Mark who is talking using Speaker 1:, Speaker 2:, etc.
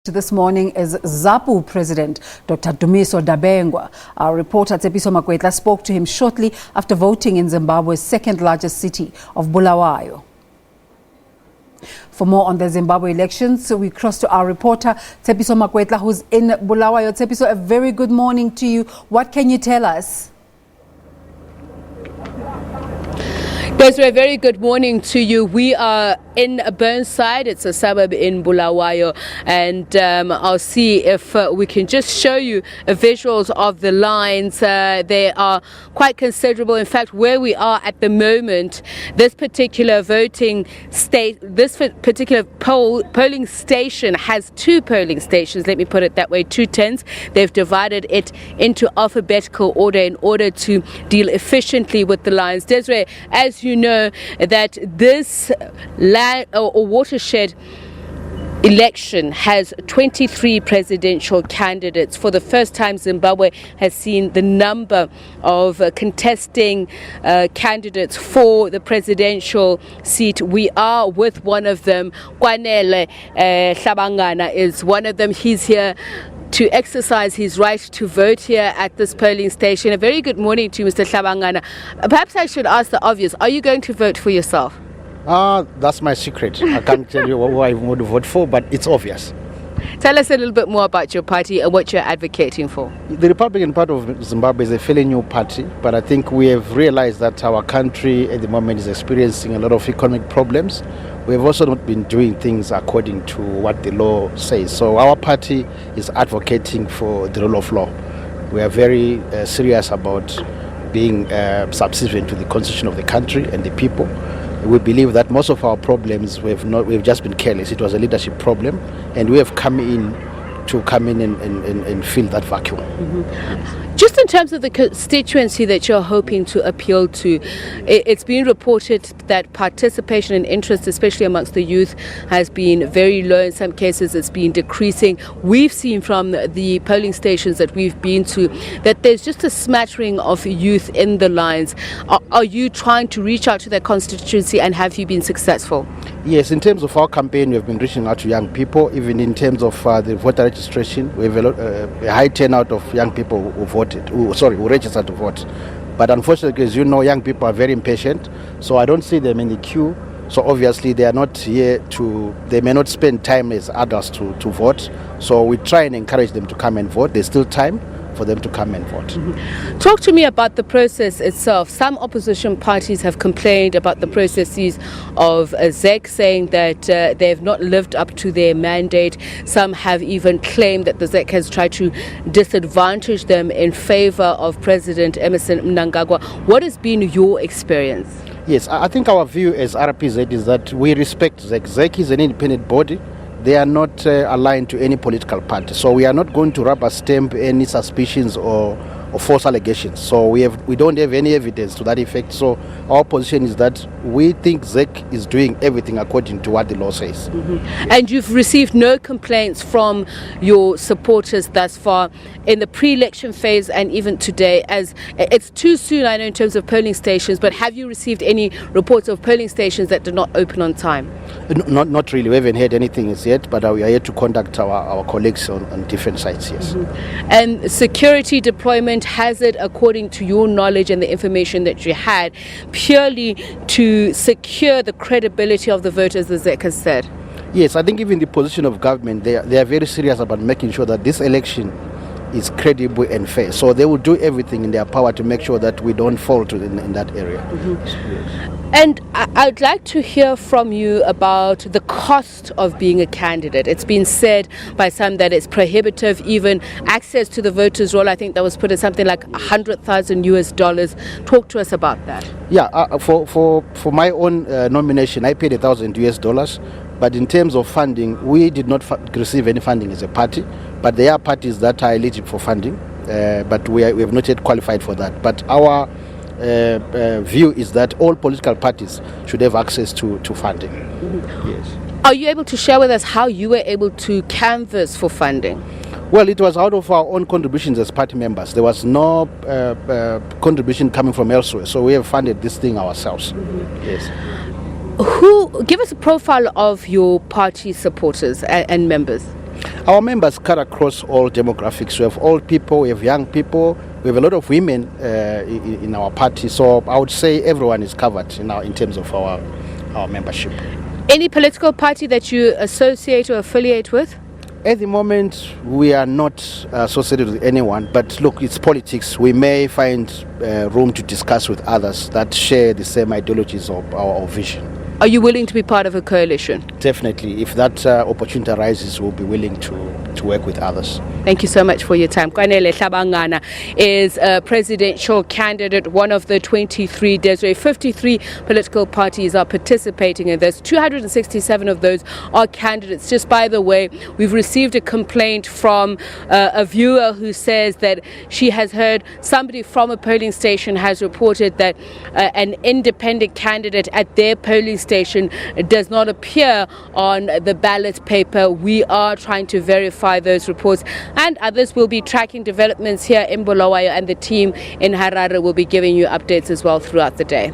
Speaker 1: This morning is ZAPU President Dr. Dumiso Dabengwa. Our reporter Tsepiso Makwetla spoke to him shortly after voting in Zimbabwe's second largest city of Bulawayo. For more on the Zimbabwe elections, we cross to our reporter Tsepiso Makwetla, who's in Bulawayo. Tsepiso, a very good morning to you. What can you tell us?
Speaker 2: Desiree, a very good morning to you. We are in Burnside. It's a suburb in Bulawayo, and I'll see if we can just show you visuals of the lines. They are quite considerable. In fact, where we are at the moment, this particular polling station has two polling stations. Let me put it that way, two tents. They've divided it into alphabetical order in order to deal efficiently with the lines. Desiree, as you know, that this land or watershed election has 23 presidential candidates. For the first time, Zimbabwe has seen the number of contesting candidates for the presidential seat. We are with one of them. Kwanele Hlabangana is one of them. He's here to exercise his right to vote here at this polling station. A very good morning to you, Mr. Hlabangana. Perhaps I should ask the obvious. Are you going to vote for yourself?
Speaker 3: That's my secret. I can't tell you who I would vote for, but it's obvious.
Speaker 2: Tell us a little bit more about your party and what you're advocating for.
Speaker 3: The Republican Party of Zimbabwe is a fairly new party, but I think we have realized that our country at the moment is experiencing a lot of economic problems. We have also not been doing things according to what the law says. So our party is advocating for the rule of law. We are very serious about being subservient to the constitution of the country and the people. We believe that most of our problems we've just been careless. It was a leadership problem, and we have come in and fill that vacuum.
Speaker 2: Mm-hmm. Just in terms of the constituency that you're hoping to appeal to, it's been reported that participation and interest, especially amongst the youth, has been very low. In some cases, it's been decreasing. We've seen from the polling stations that we've been to that there's just a smattering of youth in the lines. Are you trying to reach out to that constituency, and have you been successful?
Speaker 3: Yes, in terms of our campaign, we have been reaching out to young people. Even in terms of the voter registration, we have a high turnout of young people who registered to vote. But unfortunately, as you know, young people are very impatient, so I don't see them in the queue. So obviously they are not here they may not spend time as adults to vote. So we try and encourage them to come and vote. There's still time for them to come and vote.
Speaker 2: Mm-hmm. Talk to me about the process itself. Some opposition parties have complained about the processes of ZEC, saying that they have not lived up to their mandate. Some have even claimed that the ZEC has tried to disadvantage them in favor of President Emmerson Mnangagwa. What has been your experience?
Speaker 3: Yes, I think our view as RPZ is that we respect ZEC. ZEC is an independent body. They are not aligned to any political party. So we are not going to rubber stamp any suspicions or false allegations. So we don't have any evidence to that effect. So our position is that we think ZEC is doing everything according to what the law says.
Speaker 2: Mm-hmm. And you've received no complaints from your supporters thus far in the pre-election phase and even today, as it's too soon, I know, in terms of polling stations, but have you received any reports of polling stations that did not open on time?
Speaker 3: Not really. We haven't heard anything as yet, but we are here to contact our colleagues on different sites, yes.
Speaker 2: Mm-hmm. And security deployment, has it, according to your knowledge and the information that you had, purely to secure the credibility of the voters, as ZEC has said?
Speaker 3: Yes, I think even the position of government, they are very serious about making sure that this election is credible and fair. So they will do everything in their power to make sure that we don't fall in that area.
Speaker 2: Mm-hmm. Yes. And I'd like to hear from you about the cost of being a candidate. It's been said by some that it's prohibitive, even access to the voters' roll. I think that was put at something like $100,000. Talk to us about that.
Speaker 3: Yeah, for my own nomination, I paid $1,000. But in terms of funding, we did not receive any funding as a party. But there are parties that are eligible for funding, but we have not yet qualified for that. But our view is that all political parties should have access to funding. Mm-hmm. Yes.
Speaker 2: Are you able to share with us how you were able to canvass for funding?
Speaker 3: Well, it was out of our own contributions as party members. There was no contribution coming from elsewhere, so we have funded this thing ourselves. Mm-hmm. Yes.
Speaker 2: Give us a profile of your party supporters and members.
Speaker 3: Our members cut across all demographics. We have old people, we have young people, we have a lot of women in our party. So I would say everyone is covered in terms of our membership.
Speaker 2: Any political party that you associate or affiliate with?
Speaker 3: At the moment, we are not associated with anyone, but look, it's politics. We may find room to discuss with others that share the same ideologies of our vision.
Speaker 2: Are you willing to be part of a coalition?
Speaker 3: Definitely. If that opportunity arises, we'll be willing to work with others.
Speaker 2: Thank you so much for your time. Kwanele Hlabangana is a presidential candidate, one of the 23. Desiree, 53 political parties are participating in this. 267 of those are candidates. Just by the way, we've received a complaint from a viewer who says that she has heard somebody from a polling station has reported that an independent candidate at their polling station does not appear on the ballot paper. We are trying to verify those reports, and others will be tracking developments here in Bulawayo, and the team in Harare will be giving you updates as well throughout the day.